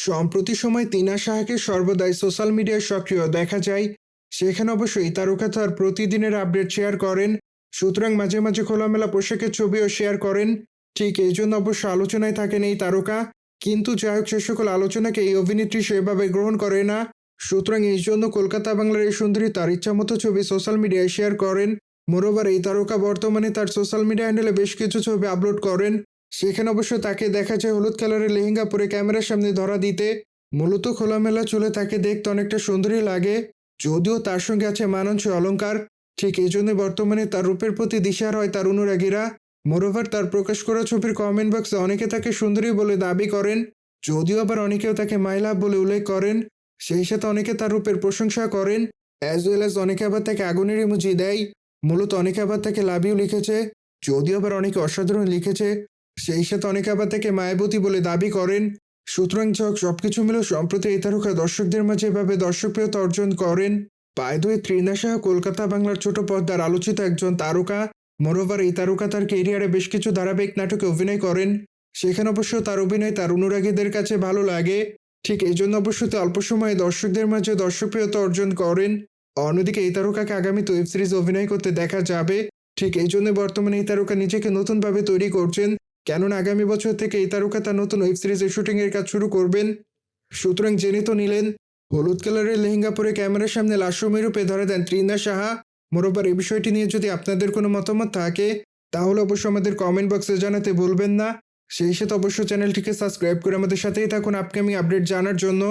সম্প্রতি সময় তিনা সাহাকে সর্বদাই সোশ্যাল মিডিয়ায় সক্রিয় দেখা যায়। সেখানে অবশ্যই তারকা তার প্রতিদিনের আপডেট শেয়ার করেন। সুতরাং মাঝে মাঝে খোলামেলা পোশাকের ছবিও শেয়ার করেন। ঠিক এই জন্য অবশ্য আলোচনায় থাকেন এই তারকা। কিন্তু যাই হোক, সে সকল আলোচনাকে এই অভিনেত্রী সেভাবে গ্রহণ করে না। সুতরাং এই জন্য কলকাতা বাংলার এই সুন্দরী তার ইচ্ছামতো ছবি সোশ্যাল মিডিয়ায় শেয়ার করেন। মোরওভার এই তারকা বর্তমানে তার সোশ্যাল মিডিয়া হ্যান্ডেলে বেশ কিছু ছবি আপলোড করেন। সেখানে অবশ্য তাকে দেখা যায় হলুদ কালারের লেহেঙ্গা পরে ক্যামেরার সামনে ধরা দিতে। মূলত খোলামেলা চুলে তাকে দেখতে অনেকটা সুন্দরী লাগে, যদিও তার সঙ্গে আছে মানানসই অলংকার। ঠিক এই জন্য বর্তমানে তার রূপের প্রতি দিশেহারা হয় তার অনুরাগীরা। মোরওভার তার প্রকাশ করা ছবির কমেন্ট বক্সে অনেকে তাকে সুন্দরী বলে দাবি করেন, যদিও আবার অনেকেও তাকে মাই লাভ বলে উল্লেখ করেন। সেই সাথে অনেকে তার রূপের প্রশংসা করেন, অ্যাজ ওয়েল অ্যাজ অনেকে আবার তাকে আগুনের ইমোজি দেয়। মূলত অনেকে আবার তাকে লাভ ইউ লিখেছে, যদিও আবার অনেকে অসাধারণ লিখেছে। সেই সাথে অনেকে আবার তাকে মায়াবতী বলে দাবি করেন। সুতরাং সবকিছু মিলে সম্প্রতি এই তারকা দর্শকদের মাঝে এভাবে দর্শকপ্রিয়তা অর্জন করেন। By the way, Trina Saha Kolkata বাংলার ছোট পর্দার আলোচিত একজন তারকা। মোরওভার এই তারকা তার ক্যারিয়ারে বেশ কিছু ধারাবাহিক নাটকে অভিনয় করেন। সেখানে অবশ্য তার অভিনয় তার অনুরাগীদের কাছে ভালো লাগে। ঠিক এই জন্য অবশ্য তিনি অল্প সময়ে দর্শকদের মাঝে দর্শকপ্রিয়তা অর্জন করেন। অন্যদিকে এই তারকাকে আগামীতে ওয়েব সিরিজ অভিনয় করতে দেখা যাবে। ঠিক এই জন্য বর্তমানে এই তারকা নিজেকে নতুনভাবে তৈরি করছেন, কেননা আগামী বছর থেকে এই তারকা তার নতুন ওয়েব সিরিজের শুটিংয়ের কাজ শুরু করবেন। সুতরাং জেনে তো নিলেন, হলুদ কালারের লেহেঙ্গা পরে ক্যামেরার সামনে লাস্যময়ী রূপে ধরা দেন তৃণা সাহা। মোরওভার এই বিষয়টি নিয়ে যদি আপনাদের কোনো মতামত থাকে, তাহলে অবশ্যই আমাদের কমেন্ট বক্সে জানাতে ভুলবেন না। সেই সাথে অবশ্যই চ্যানেলটিকে সাবস্ক্রাইব করে আমাদের সাথেই থাকুন আপকামিং আপডেট জানার জন্য।